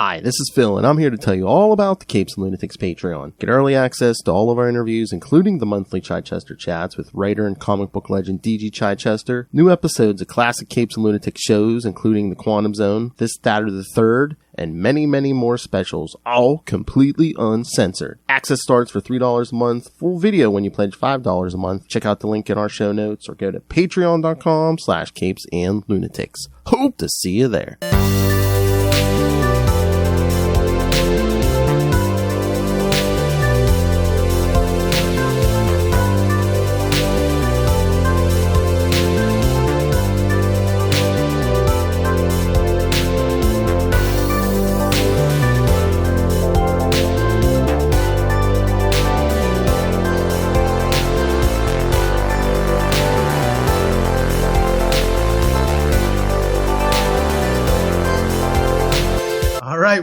Hi, this is Phil, and I'm here to tell you all about the Capes and Lunatics Patreon. Get early access to all of our interviews, including the monthly Chichester chats with writer and comic book legend D.G. Chichester, new episodes of classic Capes and Lunatics shows, including The Quantum Zone, This, That, or the Third, and many, many more specials, all completely uncensored. Access starts for $3 a month, full video when you pledge $5 a month. Check out the link in our show notes or go to patreon.com/capesandlunatics. Hope to see you there.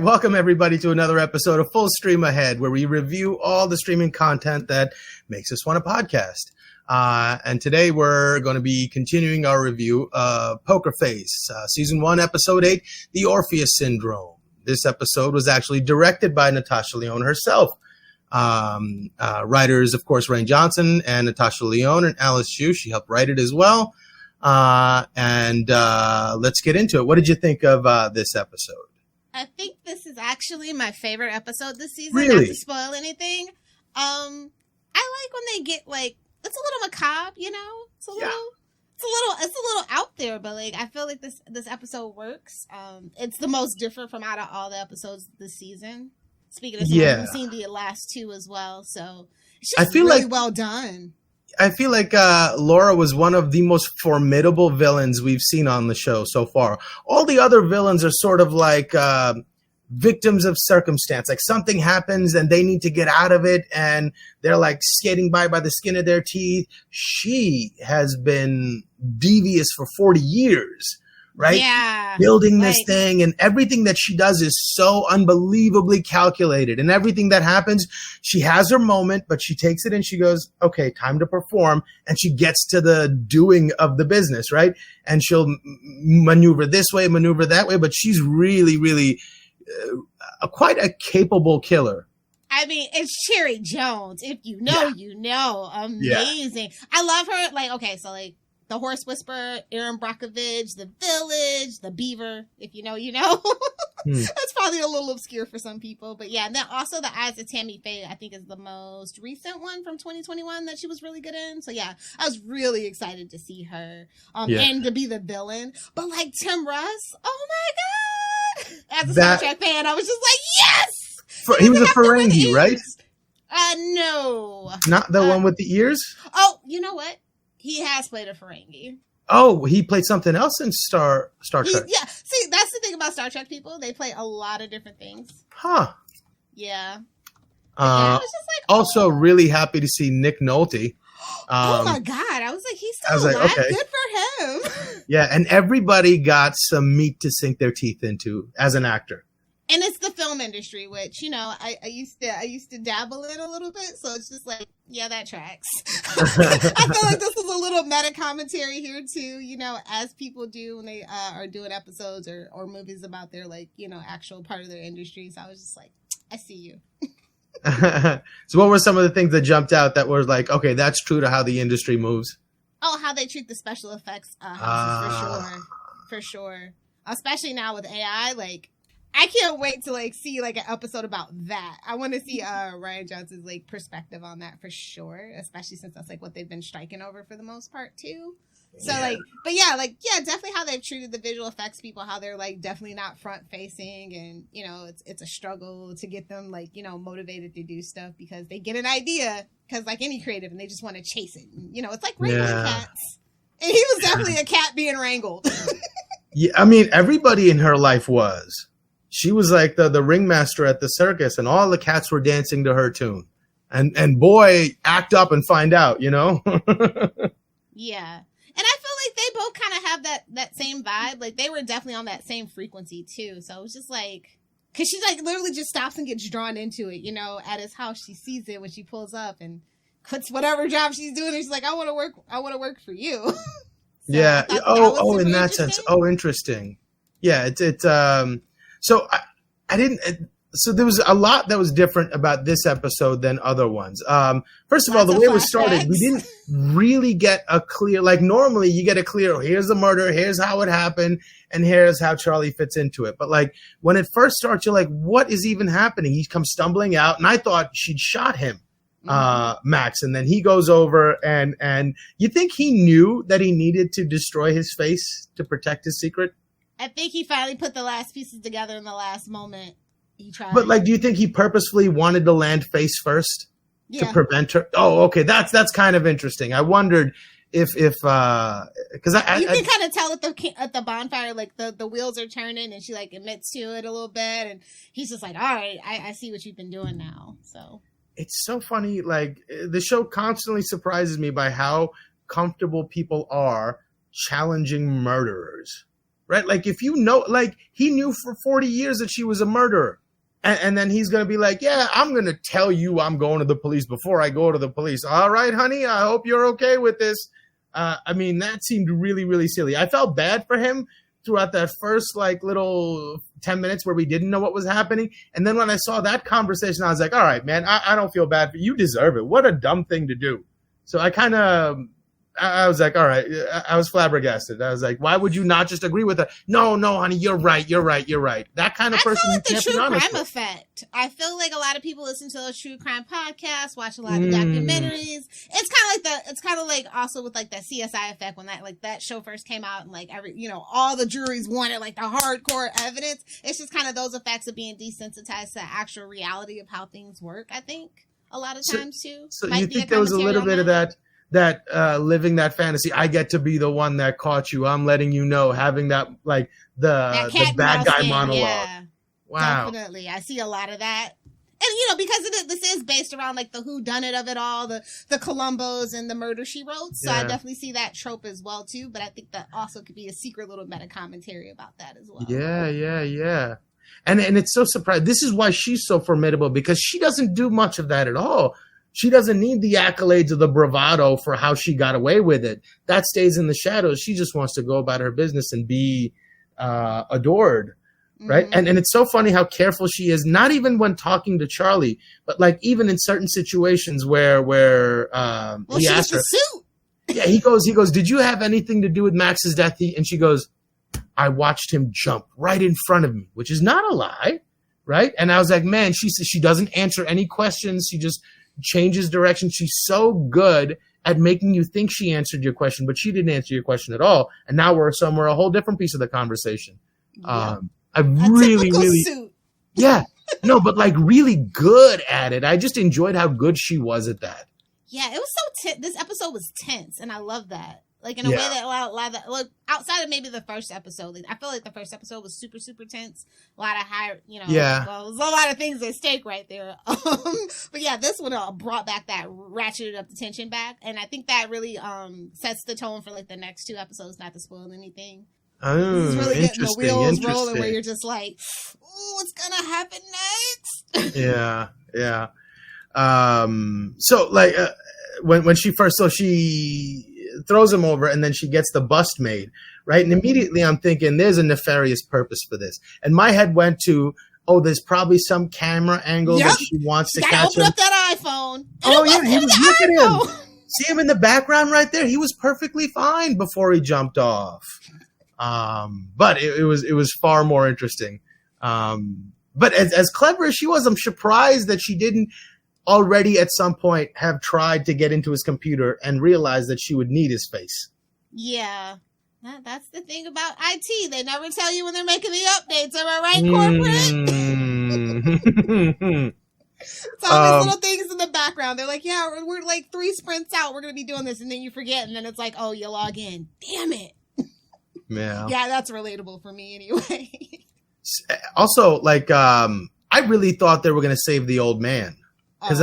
Welcome everybody to another episode of Full Stream Ahead, where we review all the streaming content that makes us want to podcast. And today we're going to be continuing our review of Poker Face, Season 1, Episode 8, The Orpheus Syndrome. This episode was actually directed by Natasha Lyonne herself. Writers, of course, Rain Johnson and Natasha Lyonne, and Alice Hsu. She helped write it as well. And let's get into it. What did you think of this episode? I think this is actually my favorite episode this season. Really? Not to spoil anything. I like when they get it's a little macabre, you know. It's a little out there, but I feel like this episode works. It's the most different from out of all the episodes this season. Speaking of, we've seen the last two as well, so it's just really well done. I feel like Laura was one of the most formidable villains we've seen on the show so far. All the other villains are sort of like victims of circumstance. Like something happens and they need to get out of it and they're like skating by the skin of their teeth. She has been devious for 40 years, right? Yeah. Building this thing, and everything that she does is so unbelievably calculated. And everything that happens, she has her moment, but she takes it and she goes, okay, time to perform. And she gets to the doing of the business, right? And she'll maneuver this way, maneuver that way, but she's really, really quite a capable killer. I mean, it's Cherry Jones. If you know, you know. Amazing. Yeah. I love her. The Horse Whisperer, Erin Brockovich, The Village, The Beaver. If you know, you know. That's probably a little obscure for some people. But yeah, and then also The Eyes of Tammy Faye, I think, is the most recent one from 2021 that she was really good in. So yeah, I was really excited to see her and to be the villain. But Tim Russ, oh my God. As a Star Trek fan, I was just like, yes! He was a Ferengi, right? No. Not the one with the ears? Oh, you know what? He has played a Ferengi. Oh, he played something else in Star Trek. Yeah. See, that's the thing about Star Trek people. They play a lot of different things. Huh. Yeah. I was just also really happy to see Nick Nolte. Oh my God. I was like, he's still alive. Okay. Good for him. Yeah. And everybody got some meat to sink their teeth into as an actor. And it's the film industry, which, I used to dabble in a little bit. So it's just that tracks. I feel like this is a little meta commentary here too, as people do when they are doing episodes or movies about their actual part of their industry. So I was just like, I see you. So what were some of the things that jumped out that were like, okay, that's true to how the industry moves? Oh, how they treat the special effects houses, for sure. Especially now with AI, I can't wait to see an episode about that. I want to see Ryan Johnson's perspective on that for sure, especially since that's what they've been striking over for the most part too. So definitely how they've treated the visual effects people, how they're definitely not front facing, and it's a struggle to get them motivated to do stuff because they get an idea because any creative and they just want to chase it. And, it's like wrangling cats, and he was definitely a cat being wrangled. Yeah, I mean everybody in her life was. She was like the ringmaster at the circus, and all the cats were dancing to her tune. And boy, act up and find out, Yeah. And I feel like they both kind of have that same vibe. They were definitely on that same frequency too. So it was just because she literally just stops and gets drawn into it, at his house. She sees it when she pulls up and quits whatever job she's doing. And she's like, I want to work for you. So yeah. In that sense. Oh, interesting. Yeah. So I didn't. So there was a lot that was different about this episode than other ones. First of all, the way it was started, we didn't really get a clear, like normally you get a clear, here's the murder, here's how it happened, and here's how Charlie fits into it. But like when it first starts, you're like, what is even happening? He comes stumbling out, and I thought she'd shot him, Max, and then he goes over, and you think he knew that he needed to destroy his face to protect his secret? I think he finally put the last pieces together in the last moment. He tried. But like, do you think he purposefully wanted to land face first to prevent her? Oh, okay, that's kind of interesting. I wondered if because you can kind of tell at the bonfire, like the wheels are turning, and she like admits to it a little bit, and he's just like, all right, I see what you've been doing now. So it's so funny. Like the show constantly surprises me by how comfortable people are challenging murderers. Right? Like if you know, like he knew for 40 years that she was a murderer. And then he's going to be like, yeah, I'm going to tell you I'm going to the police before I go to the police. All right, honey, I hope you're okay with this. I mean, that seemed really, really silly. I felt bad for him throughout that first like little 10 minutes where we didn't know what was happening. And then when I saw that conversation, I was like, all right, man, I don't feel bad for you. You deserve it. What a dumb thing to do. So I was like, all right. I was flabbergasted. I was like, why would you not just agree with her? No, honey, you're right. That kind of person you can't be honest with. I feel like the true crime effect. I feel like a lot of people listen to those true crime podcasts, watch a lot of documentaries. It's kind of like also with like that CSI effect when that show first came out and like all the juries wanted like the hardcore evidence. It's just kind of those effects of being desensitized to the actual reality of how things work. I think a lot of times too. So you think there was a little bit of that living that fantasy, I get to be the one that caught you, I'm letting you know, having that like the bad guy monologue. Yeah, wow, definitely. I see a lot of that. And because this is based around like the whodunit of it all, the Columbos and the murder she wrote. So I definitely see that trope as well too. But I think that also could be a secret little meta commentary about that as well. Yeah. And it's so surprising. This is why she's so formidable, because she doesn't do much of that at all. She doesn't need the accolades of the bravado for how she got away with it. That stays in the shadows. She just wants to go about her business and be adored, right? And it's so funny how careful she is, not even when talking to Charlie, but like even in certain situations where he asked her. Suit. Yeah, he goes, did you have anything to do with Max's death? And she goes, I watched him jump right in front of me, which is not a lie, right? And I was like, man, she doesn't answer any questions. She just changes direction. She's so good at making you think she answered your question, but she didn't answer your question at all. And now we're somewhere a whole different piece of the conversation. I really suit. Yeah, no, but like really good at it. I just enjoyed how good she was at that. Yeah, it was so this episode was tense, and I love that. Like in a way that a lot of that, look, outside of maybe the first episode, like, I feel like the first episode was super, super tense. A lot of high, well, there's a lot of things at stake right there. But yeah, this one brought back that ratcheted up the tension back, and I think that really sets the tone for like the next two episodes. Not to spoil anything. Oh, it's really getting the wheels rolling where you're just like, "Ooh, what's gonna happen next?" Yeah. So like when she first, so she throws him over, and then she gets the bust made, right? And immediately I'm thinking there's a nefarious purpose for this. And my head went to, there's probably some camera angle that she wants to catch open up that iPhone. Oh yeah, he was looking at him. See him in the background right there? He was perfectly fine before he jumped off. But it was far more interesting. But as clever as she was, I'm surprised that she didn't already at some point have tried to get into his computer and realize that she would need his face. Yeah. That's the thing about IT. They never tell you when they're making the updates. Am I right, corporate? It's all these little things in the background. They're like, yeah, we're like 3 sprints out. We're going to be doing this. And then you forget. And then it's like, oh, you log in. Damn it. Yeah. Yeah, that's relatable for me anyway. Also, like, I really thought they were going to save the old man. Because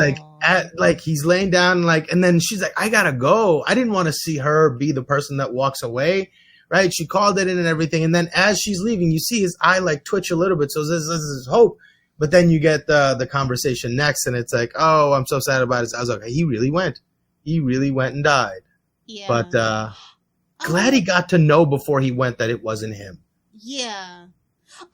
he's laying down, and then she's like, I gotta go. I didn't want to see her be the person that walks away, right? She called it in and everything. And then as she's leaving, you see his eye like twitch a little bit. So this is hope. But then you get the conversation next, and it's like, oh, I'm so sad about it. I was like, he really went and died. Yeah. But glad he got to know before he went that it wasn't him. Yeah.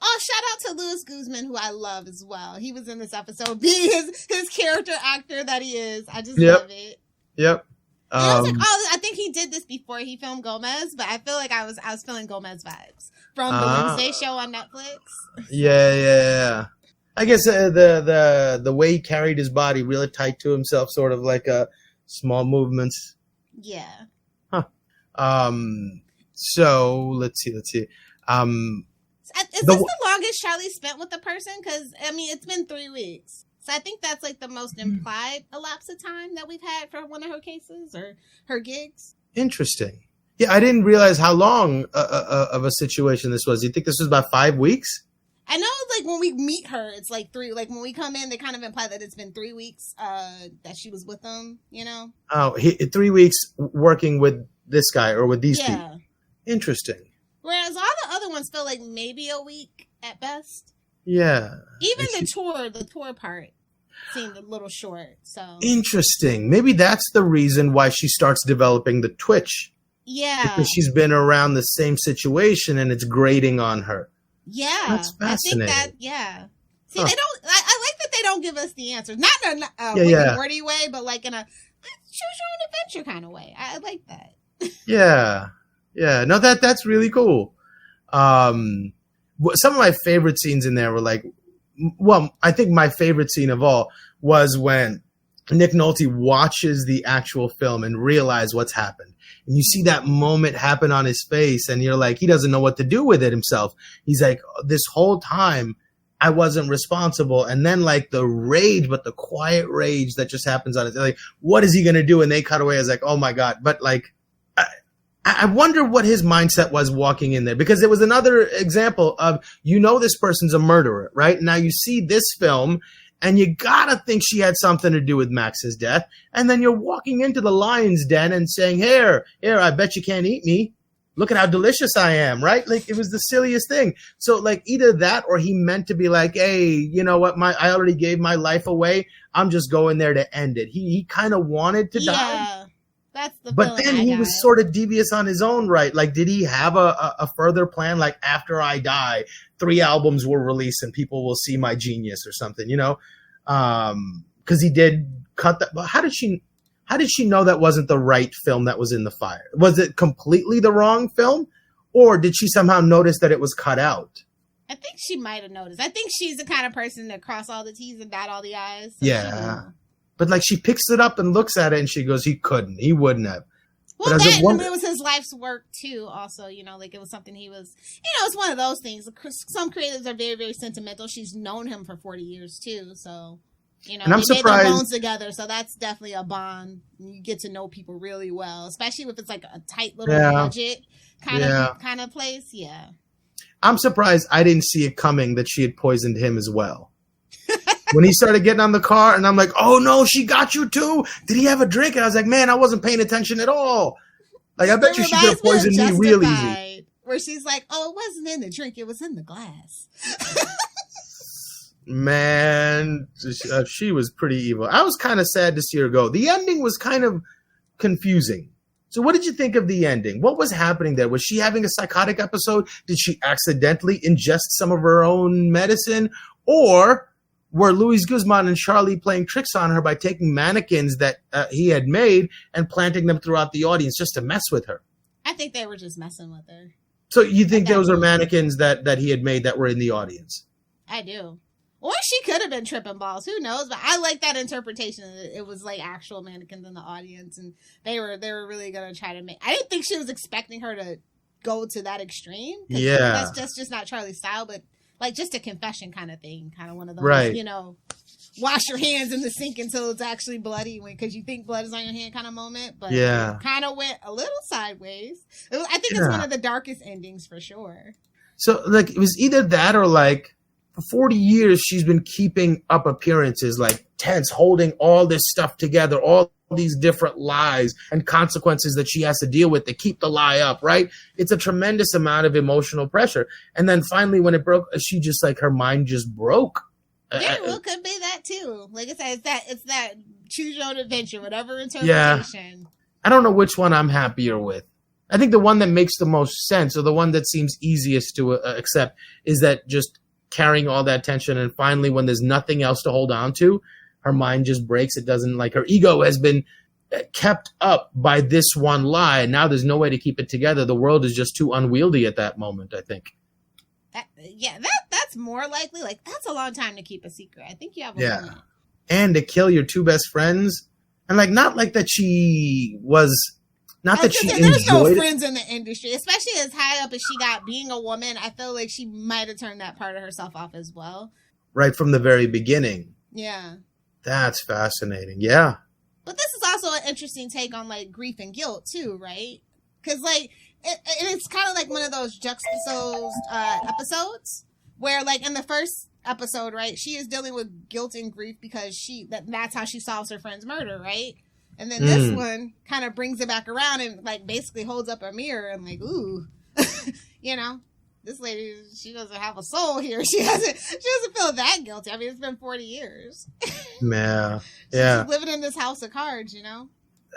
Oh, shout out to Louis Guzman, who I love as well. He was in this episode, being his character actor that he is. I just love it. Yep. And I was like, oh, I think he did this before he filmed Gomez, but I feel like I was feeling Gomez vibes from the Wednesday show on Netflix. Yeah. I guess the way he carried his body really tight to himself, sort of like small movements. Yeah. Huh. So let's see. Is this the longest Charlie spent with a person? Because, I mean, it's been 3 weeks. So I think that's like the most implied elapse of time that we've had for one of her cases or her gigs. Interesting. Yeah, I didn't realize how long of a situation this was. You think this was about 5 weeks? I know, like, when we meet her, it's like 3. Like, when we come in, they kind of imply that it's been 3 weeks that she was with them, you know? Oh, 3 weeks working with this guy or with these people. Interesting. Whereas all the other ones feel like maybe a week at best. Yeah. Even the tour part seemed a little short. So interesting. Maybe that's the reason why she starts developing the twitch. Yeah. Because she's been around the same situation and it's grating on her. Yeah. That's fascinating. I think that, See, they don't, I like that they don't give us the answers. Not in a wordy way, but like in a choose your own adventure kind of way. I like that. Yeah. No, that's really cool. Some of my favorite scenes in there were like, well, I think my favorite scene of all was when Nick Nolte watches the actual film and realizes what's happened. And you see that moment happen on his face and you're like, he doesn't know what to do with it himself. He's like, this whole time I wasn't responsible. And then like the rage, but the quiet rage that just happens on it. Like, what is he going to do? And they cut away. I was like, oh my God. But like, I wonder what his mindset was walking in there, because there was another example of, this person's a murderer, right? Now you see this film and you gotta think she had something to do with Max's death. And then you're walking into the lion's den and saying, here, I bet you can't eat me. Look at how delicious I am, right? Like, it was the silliest thing. So like either that or he meant to be like, hey, you know what? I already gave my life away. I'm just going there to end it. He kind of wanted to die. That's the but then he was sort of devious on his own, right? Like, did he have a further plan? Like, after I die, 3 albums will release and people will see my genius or something, because he did cut that. But how did she know that wasn't the right film that was in the fire? Was it completely the wrong film, or did she somehow notice that it was cut out? I think she might have noticed. I think she's the kind of person that cross all the T's and dot all the I's. So yeah. But like, she picks it up and looks at it and she goes, he wouldn't have. Well, it was his life's work too. Also, like it was something he was, it's one of those things. Some creatives are very, very sentimental. She's known him for 40 years too. So, and I'm they surprised. made their bones together. So that's definitely a bond. You get to know people really well, especially if it's like a tight little budget kind of place. Yeah. I'm surprised I didn't see it coming that she had poisoned him as well. When he started getting on the car, and I'm like, oh no, she got you too. Did he have a drink? And I was like, man, I wasn't paying attention at all. Like, I bet you she could have poisoned me real easy. Where she's like, oh, it wasn't in the drink, it was in the glass. Man, she was pretty evil. I was kind of sad to see her go. The ending was kind of confusing. So what did you think of the ending? What was happening there? Was she having a psychotic episode? Did she accidentally ingest some of her own medicine? Or were Luis Guzman and Charlie playing tricks on her by taking mannequins that he had made and planting them throughout the audience just to mess with her? I think they were just messing with her. So you think those are mannequins that he had made that were in the audience? I do. Or she could have been tripping balls. Who knows? But I like that interpretation. It was like actual mannequins in the audience, and they were really going to try to make. I didn't think she was expecting her to go to that extreme. Yeah, that's just not Charlie's style. But like just a confession kind of thing, kind of one of those, right. Wash your hands in the sink until it's actually bloody, because you think blood is on your hand kind of moment. But yeah, it kind of went a little sideways. I think it's one of the darkest endings for sure. So like, it was either that or like, for 40 years, she's been keeping up appearances, like tense, holding all this stuff together, all these different lies and consequences that she has to deal with to keep the lie up, right? It's a tremendous amount of emotional pressure. And then finally, when it broke, she just like, her mind just broke. Yeah, well, it could be that too. Like I said, it's that choose your own adventure, whatever interpretation. Yeah. I don't know which one I'm happier with. I think the one that makes the most sense, or the one that seems easiest to accept, is that just carrying all that tension, and finally when there's nothing else to hold on to, her mind just breaks. It doesn't, like, her ego has been kept up by this one lie, and now there's no way to keep it together. The world is just too unwieldy at that moment, I think. That's more likely. Like, that's a long time to keep a secret. I think you have a moment. And to kill your two best friends, and like, not like that she was, not that she enjoyed there's no it. friends in the industry, especially as high up as she got being a woman. I feel like she might have turned that part of herself off as well. Right from the very beginning. Yeah. That's fascinating. Yeah. But this is also an interesting take on, like, grief and guilt too, right? Because, like, it's kind of like one of those juxtaposed episodes where, like, in the first episode, right, she is dealing with guilt and grief because that's how she solves her friend's murder, right? And then this one kind of brings it back around and, like, basically holds up a mirror and, like, ooh, you know, this lady, she doesn't have a soul here. She doesn't feel that guilty. I mean, it's been 40 years. Yeah. She's living in this house of cards, you know?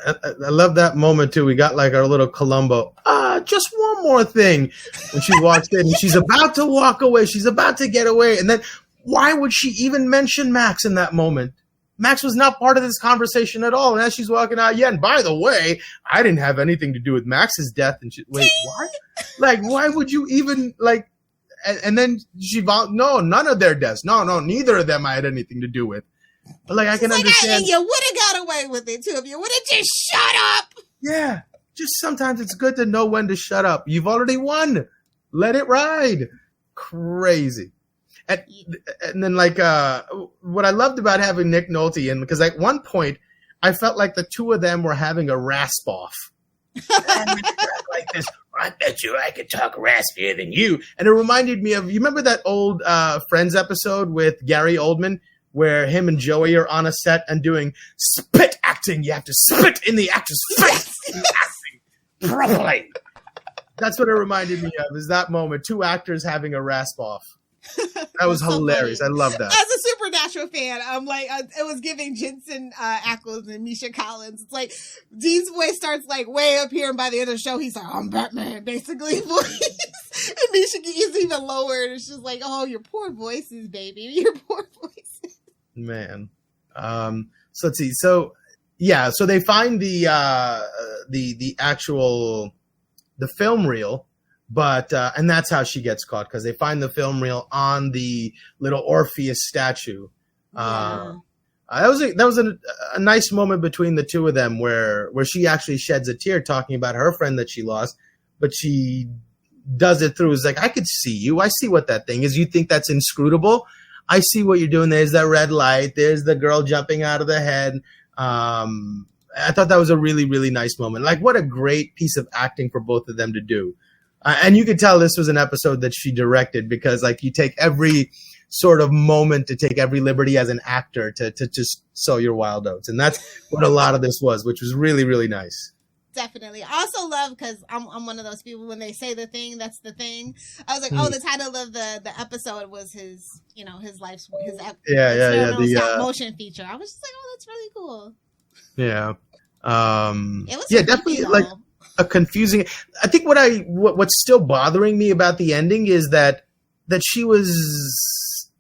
I love that moment too. We got like our little Columbo. Just one more thing. When she walks in and she's about to walk away, she's about to get away. And then why would she even mention Max in that moment? Max was not part of this conversation at all. And as she's walking out, and by the way, I didn't have anything to do with Max's death. And wait, what? Like, why would you even, like, and then no, none of their deaths. No, neither of them I had anything to do with. But like, I can understand. You would have got away with it too if you would have just shut up. Yeah, just sometimes it's good to know when to shut up. You've already won. Let it ride. Crazy. And then, like, what I loved about having Nick Nolte in, because at one point I felt like the two of them were having a rasp off. Like this. I bet you I could talk raspier than you. And it reminded me of, you remember that old Friends episode with Gary Oldman, where him and Joey are on a set and doing spit acting. You have to spit in the actor's face. Properly. That's what it reminded me of, is that moment. Two actors having a rasp off. That was hilarious. So I love that. As a Supernatural fan, I'm like, it was giving Jensen Ackles and Misha Collins. It's like, Dean's voice starts like way up here, and by the end of the show, he's like, I'm Batman, basically. Voice. And Misha is even lower, and it's just like, oh, your poor voices, baby. Your poor voices. Man. So let's see. So yeah, so they find the actual, the film reel. But, and that's how she gets caught, because they find the film reel on the little Orpheus statue. That was a nice moment between the two of them where she actually sheds a tear talking about her friend that she lost, but she does it through, it's like, I could see you. I see what that thing is. You think that's inscrutable? I see what you're doing. There's that red light. There's the girl jumping out of the head. I thought that was a really, really nice moment. Like, what a great piece of acting for both of them to do. And you could tell this was an episode that she directed, because, like, you take every sort of moment to take every liberty as an actor to just sow your wild oats. And that's what a lot of this was, which was really, really nice. Definitely. I also love, because I'm one of those people, when they say the thing, that's the thing. I was like, oh, the title of the episode was his, you know, his life's, his the stop motion feature. I was just like, oh, that's really cool. Yeah. It was definitely though. Like a confusing. I think what's still bothering me about the ending is that she was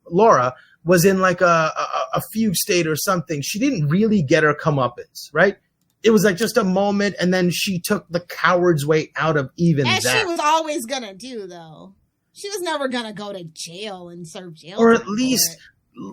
Laura was in like a fugue state or something. She didn't really get her comeuppance, right? It was like just a moment, and then she took the coward's way out of even As that. she was always gonna do, though. She was never gonna go to jail and serve jail. Or at least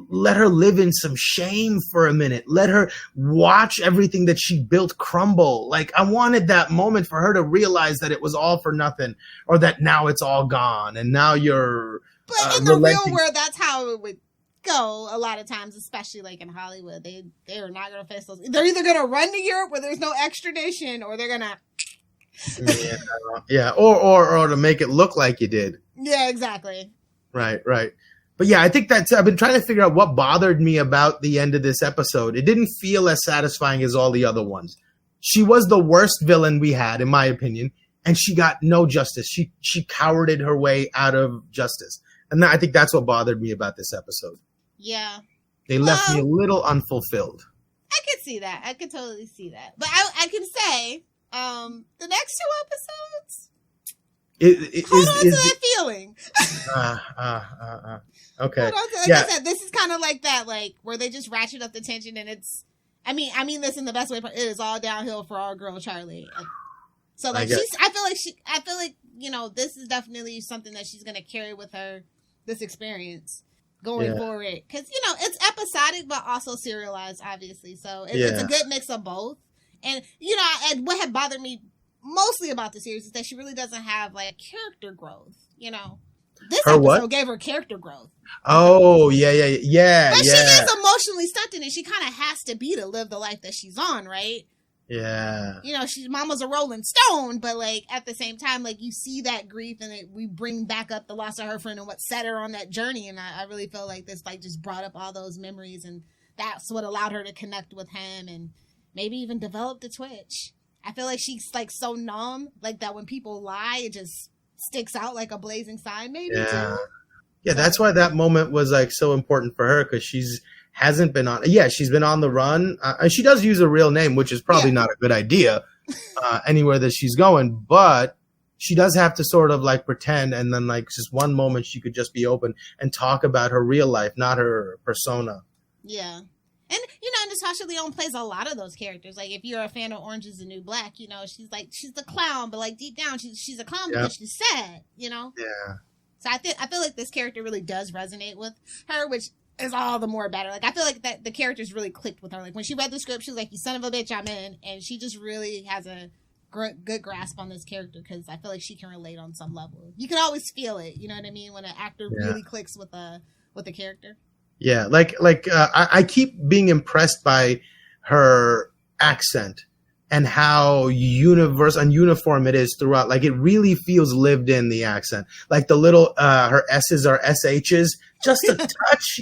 let her live in some shame for a minute. Let her watch everything that she built crumble. Like, I wanted that moment for her to realize that it was all for nothing, or that now it's all gone, and now you're. But in the real world, that's how it would go a lot of times, especially like in Hollywood. They are not going to face those. They're either going to run to Europe where there's no extradition, or they're going to. Yeah, or to make it look like you did. Yeah, exactly. Right. But yeah, I think I've been trying to figure out what bothered me about the end of this episode. It didn't feel as satisfying as all the other ones. She was the worst villain we had, in my opinion, and she got no justice. She cowarded her way out of justice. And I think that's what bothered me about this episode. Yeah. They left me a little unfulfilled. I could see that. I could totally see that. But I can say, The next 2 episodes. Hold on to that feeling. Okay. Hold on to, like I said, this is kind of like that, like where they just ratchet up the tension, and it's. I mean this in the best way. It is all downhill for our girl Charlie. So like I feel like this is definitely something that she's gonna carry with her, this experience going forward, because it's episodic but also serialized, obviously. So it's a good mix of both. And and what had bothered me mostly about the series is that she really doesn't have like character growth. This episode gave her character growth. Oh, yeah. But she is emotionally stunted, and she kind of has to be to live the life that she's on, right? Yeah. She's mama's a rolling stone, but like at the same time, like you see that grief, and we bring back up the loss of her friend and what set her on that journey. And I really feel like this like just brought up all those memories, and that's what allowed her to connect with him and maybe even develop the twitch. I feel like she's like so numb, like that when people lie, it just sticks out like a blazing sign, maybe. Yeah. Yeah, that's why that moment was like so important for her, because hasn't been on. Yeah, she's been on the run. And she does use a real name, which is probably not a good idea anywhere that she's going. But she does have to sort of like pretend, and then like just one moment she could just be open and talk about her real life, not her persona. Yeah. And, Natasha Lyonne plays a lot of those characters. Like, if you're a fan of Orange is the New Black, she's the clown, but, like, deep down, she's a clown because she's sad, Yeah. So I feel like this character really does resonate with her, which is all the more better. Like, I feel like that the characters really clicked with her. Like, when she read the script, she was like, you son of a bitch, I'm in. And she just really has a good grasp on this character, because I feel like she can relate on some level. You can always feel it, you know what I mean, when an actor really clicks with a character. Yeah, I keep being impressed by her accent and how uniform it is throughout. Like, it really feels lived in, the accent. Like the little her S's are SHs, just a touch,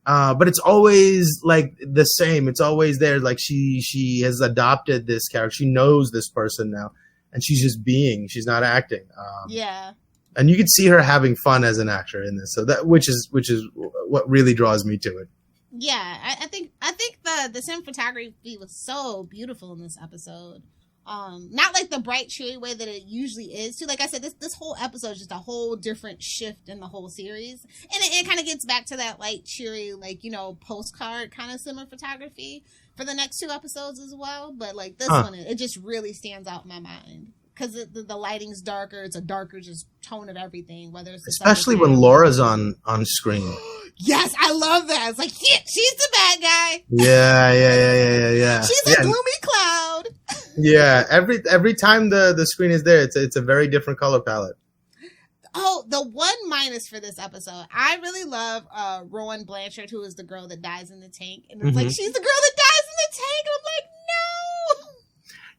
but it's always like the same. It's always there. Like she has adopted this character. She knows this person now, and she's just being. She's not acting. And you can see her having fun as an actor in this, so that which is what really draws me to it. Yeah, I think the cinematography was so beautiful in this episode. Not like the bright, cheery way that it usually is too. Like I said, this whole episode is just a whole different shift in the whole series, and it kind of gets back to that light, cheery, like postcard kind of cinematography for the next 2 episodes as well. But like this one, it just really stands out in my mind. Because the lighting's darker, it's a darker just tone of everything. Whether it's especially when Laura's on screen. Yes, I love that. It's like, yeah, she's the bad guy. Yeah. She's a gloomy cloud. Yeah, every time the screen is there, it's a very different color palette. Oh, the one minus for this episode, I really love Rowan Blanchard, who is the girl that dies in the tank, and it's like she's the girl that dies in the tank, and I'm like, no.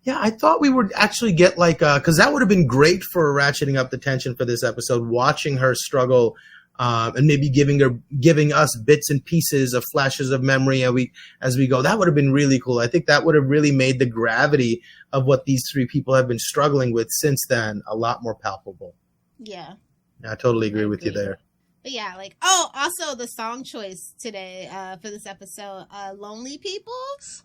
Yeah, I thought we would actually get like because that would have been great for ratcheting up the tension for this episode, watching her struggle, and maybe giving us bits and pieces of flashes of memory as we go. That would have been really cool. I think that would have really made the gravity of what these 3 people have been struggling with since then a lot more palpable. Yeah, I totally agree with you there. But yeah, like, also the song choice today for this episode, Lonely People.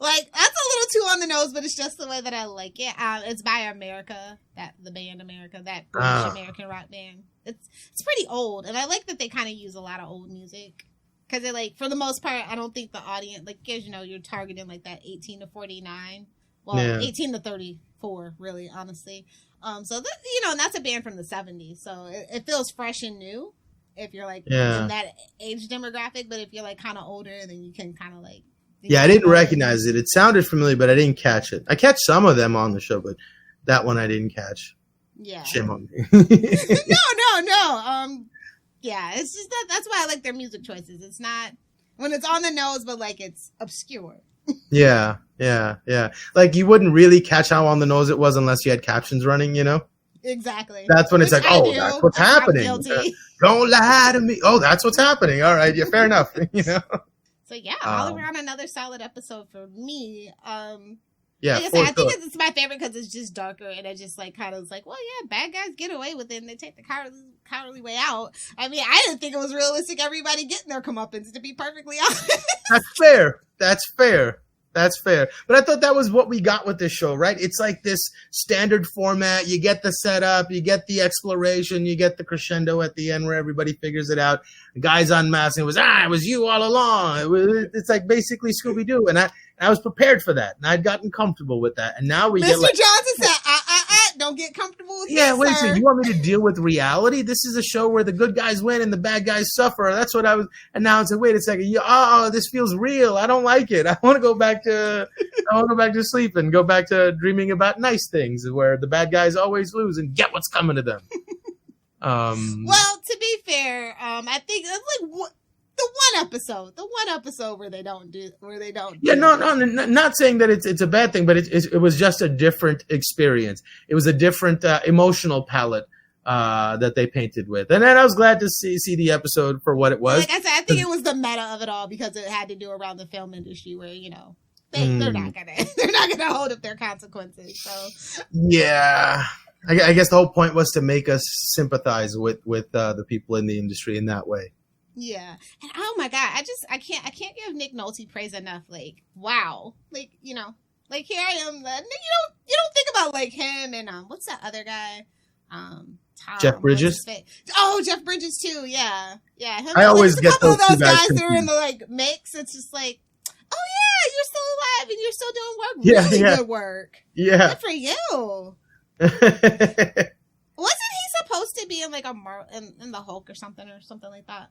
Like, that's a little too on the nose, but it's just the way that I like it. It's by America, the band America, that British American rock band. It's pretty old, and I like that they kind of use a lot of old music. Because, like, for the most part, I don't think the audience, like, as you're targeting, like, that 18 to 49. Well, 18 to 34, really, honestly. So, and that's a band from the 70s, so it feels fresh and new. If you're like in that age demographic, but if you're like kind of older, then you can kind of like. Yeah, I didn't recognize it. It sounded familiar, but I didn't catch it. I catch some of them on the show, but that one I didn't catch. Yeah. Shame on me. No. Yeah, it's just that's why I like their music choices. It's not when it's on the nose, but like it's obscure. Yeah. Like you wouldn't really catch how on the nose it was unless you had captions running, Exactly. That's when it's like, that's what's happening. Don't lie to me. Oh, that's what's happening. All right. Yeah, fair enough. So yeah, all around another solid episode for me. Yeah, like I think it's my favorite because it's just darker and it just like kind of like, well, yeah, bad guys get away with it and they take the cowardly way out. I mean, I didn't think it was realistic everybody getting their comeuppance, to be perfectly honest. That's fair. That's fair. But I thought that was what we got with this show, right? It's like this standard format. You get the setup, you get the exploration, you get the crescendo at the end where everybody figures it out. The guy's unmasked and it was you all along. It's like basically Scooby-Doo. And I was prepared for that. And I'd gotten comfortable with that. And now we Mr. get like... Johnson said, don't get comfortable with Yeah, this, wait a sir. second. You want me to deal with reality? This is a show where the good guys win and the bad guys suffer. That's what I was. And now it's like, wait a second. This feels real. I don't like it. I want to go back to sleep and go back to dreaming about nice things where the bad guys always lose and get what's coming to them. Well, to be fair, I think it's like the one episode where they don't. Yeah, no, not saying that it's a bad thing, but it was just a different experience. It was a different emotional palette that they painted with, and then I was glad to see the episode for what it was. Like I said, I think it was the meta of it all because it had to do around the film industry where they're not gonna hold up their consequences. So yeah. I guess the whole point was to make us sympathize with the people in the industry in that way. Yeah, and oh my god, I can't give Nick Nolte praise enough. Like, wow, like like here I am. You don't think about like him and what's that other guy? Tom, Jeff Bridges. Oh, Jeff Bridges too. Yeah. Him, I always get couple those of those two guys guys that are in confused. the like mix. It's just like, oh yeah, you're still alive and you're still doing work. Really good work. Yeah. Good for you. Wasn't he supposed to be in like in the Hulk or something like that?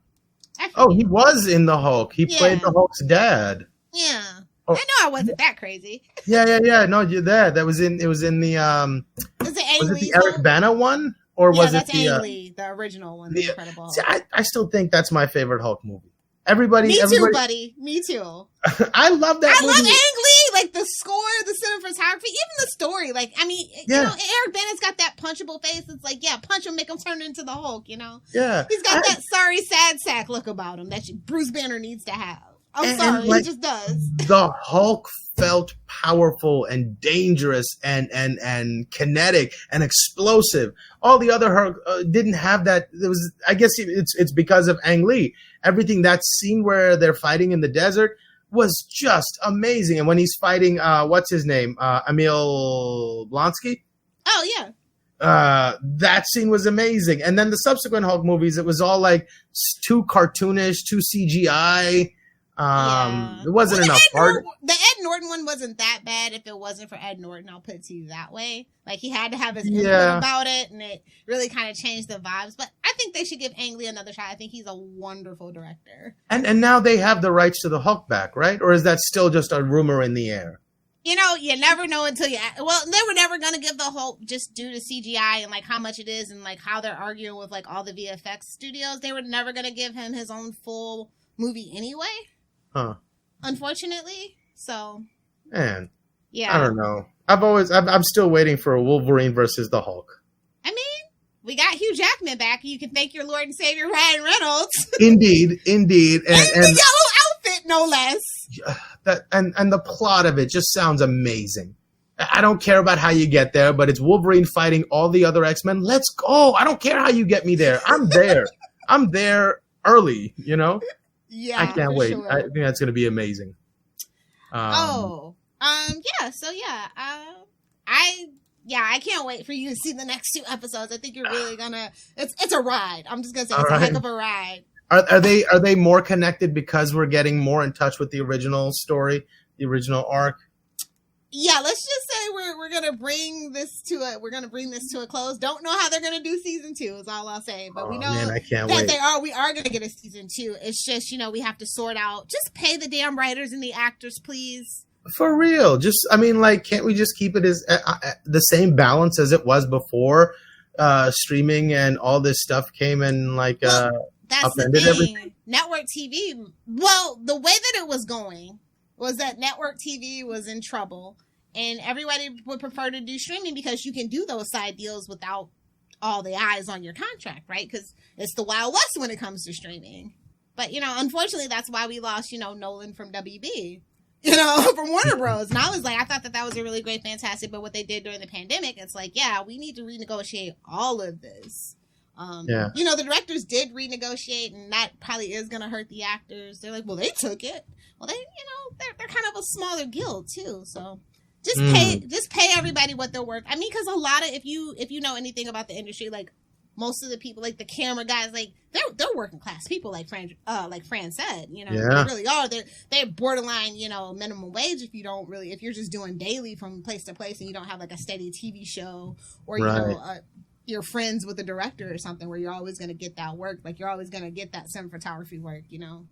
He was in the Hulk. He played the Hulk's dad. Yeah. Oh. I know I wasn't that crazy. Yeah. No, you're there. It was in the Was it the Eric Bana one? Or was it the Ang Lee, the original one, the Incredible Hulk. See, I still think that's my favorite Hulk movie. Everybody, too, buddy. Me too. I love that movie. I love Ang Lee, like the score, the cinematography, even the story. Like, I mean, Eric Bana's got that punchable face. It's like, punch him, make him turn into the Hulk, Yeah. He's got that sorry, sad sack look about him that Bruce Banner needs to have. Sorry, he just does. The Hulk felt powerful and dangerous and kinetic and explosive. All the other Hulk didn't have that. It was, I guess it's because of Ang Lee. Everything, that scene where they're fighting in the desert was just amazing. And when he's fighting, what's his name? Emil Blonsky? Oh, yeah. That scene was amazing. And then the subsequent Hulk movies, it was all like too cartoonish, too CGI. It wasn't enough heart. The Ed Norton one wasn't that bad. If it wasn't for Ed Norton, I'll put it to you that way. Like, he had to have his input about it, and it really kind of changed the vibes. But I think they should give Ang Lee another shot. I think he's a wonderful director. And now they have the rights to the Hulk back, right? Or is that still just a rumor in the air? You never know until they were never going to give the Hulk just due to CGI and like how much it is and like how they're arguing with like all the VFX studios. They were never going to give him his own full movie anyway. Huh. Unfortunately. So. Man. Yeah. I don't know. I'm still waiting for a Wolverine versus the Hulk. I mean, we got Hugh Jackman back. You can thank your Lord and Savior Ryan Reynolds. Indeed. And the yellow outfit, no less. And the plot of it just sounds amazing. I don't care about how you get there, but it's Wolverine fighting all the other X-Men. Let's go. I don't care how you get me there. I'm there. I'm there early, Yeah, I can't wait. Sure. I think that's going to be amazing. I can't wait for you to see the next 2 episodes. I think you're really gonna. It's a ride. I'm just gonna say it's a heck of a ride. Are they more connected because we're getting more in touch with the original story, the original arc? Yeah, let's just say we're gonna bring this to a close. Don't know how they're gonna do season 2 is all I'll say, but we know I can't that wait. we are gonna get a season 2. It's just we have to sort out. Just pay the damn writers and the actors, please. For real, can't we just keep it as the same balance as it was before streaming and all this stuff came and that's the thing. Everything? Network TV. Well, the way that it was going was that network TV was in trouble, and everybody would prefer to do streaming because you can do those side deals without all the eyes on your contract, right? Because it's the Wild West when it comes to streaming. But unfortunately, that's why we lost Nolan from WB. From Warner Bros. And I was like, I thought that was a really great, fantastic, but what they did during the pandemic, it's like, we need to renegotiate all of this. You know, the directors did renegotiate, and that probably is going to hurt the actors. They're like, well, they took it. Well, they, you know, they're kind of a smaller guild too, so just pay everybody what they're worth. I mean, because a lot of if you know anything about the industry, like most of the people, like the camera guys, like they're working class people, like Fran said, you know, they really are. They're borderline, you know, minimum wage if you're just doing daily from place to place and you don't have like a steady TV show or you know. You're friends with the director or something where you're always going to get that work. Like you're always going to get that cinematography work, you know,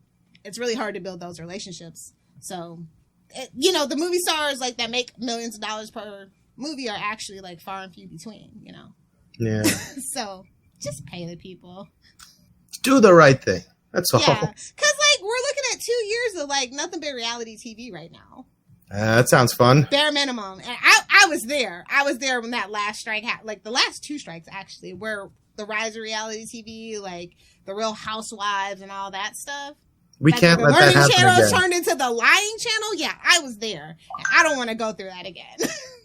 it's really hard to build those relationships. So, you know, the movie stars like that make millions of dollars per movie are actually like far and few between, you know? Yeah. So just pay the people. Do the right thing. That's all. Yeah. Cause like we're looking at 2 years of like nothing but reality TV right now. That sounds fun. Bare minimum. And I was there. I was there when that last strike happened. Like the last 2 strikes, actually, where the rise of reality TV, like the Real Housewives and all that stuff. We like, can't let that happen channel again. Turned into the lying channel. Yeah, I was there. And I don't want to go through that again.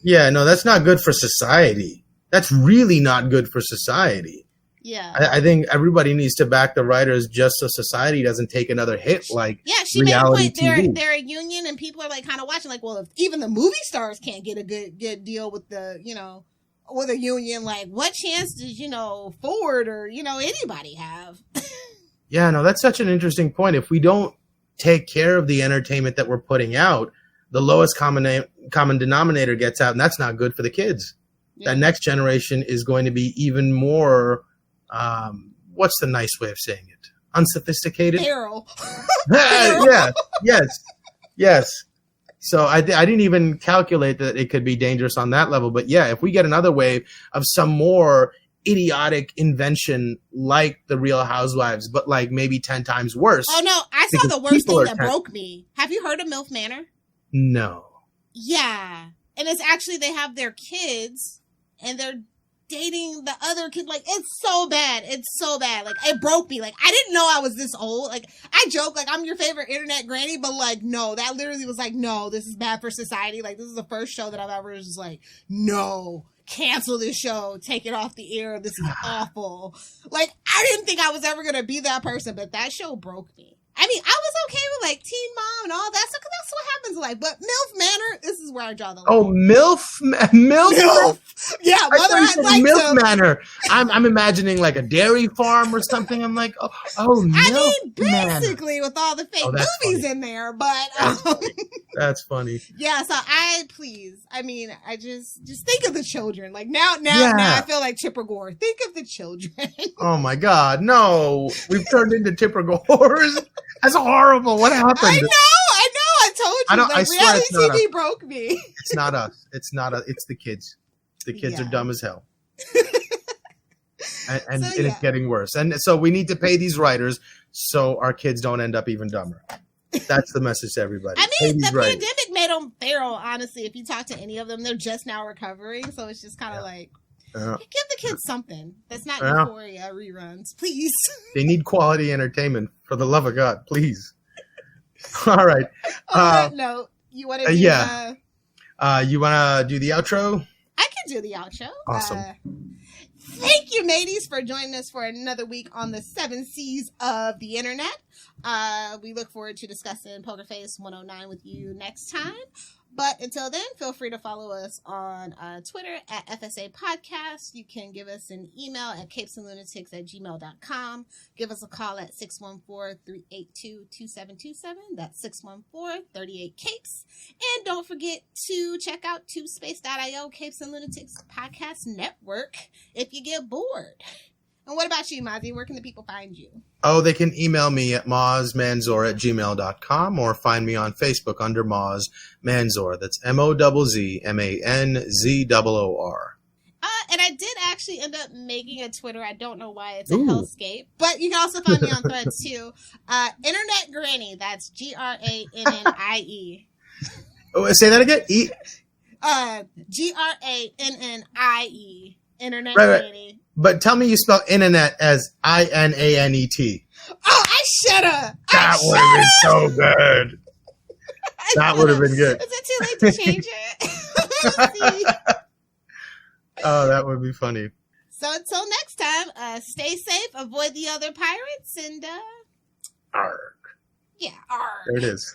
Yeah, no, that's not good for society. That's really not good for society. Yeah, I think everybody needs to back the writers just so society doesn't take another hit. Like she reality made a point. TV. They're a union, and people are like kind of watching. Like, well, if even the movie stars can't get a good deal with the with a union, like what chance does Ford or anybody have? Yeah, no, that's such an interesting point. If we don't take care of the entertainment that we're putting out, the lowest common denominator gets out, and that's not good for the kids. Yeah. That next generation is going to be even more. What's the nice way of saying it? Unsophisticated? Feral. Yeah. Yes. So I didn't even calculate that it could be dangerous on that level. But yeah, if we get another wave of some more idiotic invention like the Real Housewives, but like maybe 10 times worse. Oh no, I saw the worst thing that broke me. Have you heard of MILF Manor? No. Yeah. And it's actually, they have their kids and they're dating the other kid. Like, it's so bad. Like, it broke me. Like, I didn't know I was this old. Like, I joke, like, I'm your favorite internet granny, but like, no, that literally was like, no, this is bad for society. Like, this is the first show that I've ever just like, no, cancel this show, take it off the air. This is awful. Like, I didn't think I was ever going to be that person, but that show broke me. I mean, I was okay with like Teen Mom and all that stuff because that's what happens in life. But MILF Manor, this is where I draw the line. Oh, MILF. Yeah, Mother had liked MILF them. Manor. I'm imagining like a dairy farm or something. I'm like, oh, MILF I mean, basically Manor. with all the fake movies funny. In there, but that's funny. Yeah, so I just think of the children. Like now I feel like Chipper Gore. Think of the children. Oh my God, no! We've turned into Chipper Gores. That's horrible. What happened? I know. I told you. Like, reality TV broke me. It's not us. It's the kids. The kids are dumb as hell. and it's getting worse. And so we need to pay these writers so our kids don't end up even dumber. That's the message to everybody. I mean, the pandemic made them feral, honestly. If you talk to any of them, they're just now recovering. So it's just kind of like, give the kids something that's not Euphoria reruns, please. They need quality entertainment, for the love of God, please. All right. On that note, you want to do you want to do the outro? I can do the outro. Awesome. Thank you, mateys, for joining us for another week on the 7 C's of the internet. We look forward to discussing Poker Face 109 with you next time. But until then, feel free to follow us on Twitter at FSA Podcast. You can give us an email at CapesandLunatics@gmail.com. Give us a call at 614-382-2727. That's 614-38-CAPES. And don't forget to check out TubeSpace.io, Capes and Lunatics Podcast Network, if you get bored. And what about you, Mozzie? Where can the people find you? Oh, they can email me at mozzmanzor@gmail.com or find me on Facebook under Mozz Manzor. That's MOZZMANZOOR. And I did actually end up making a Twitter. I don't know why. It's a hellscape. But you can also find me on Threads, too. Internet Granny. That's GRANNIE. Oh, say that again? GRANNIE. Internet Granny. Right. But tell me you spell internet as INANET. Oh, I shoulda. That would have been so good. That would have been good. Is it too late to change it? Oh, that would be funny. So until next time. time, stay safe, avoid the other pirates, and Arg. yeah, arg. There it is.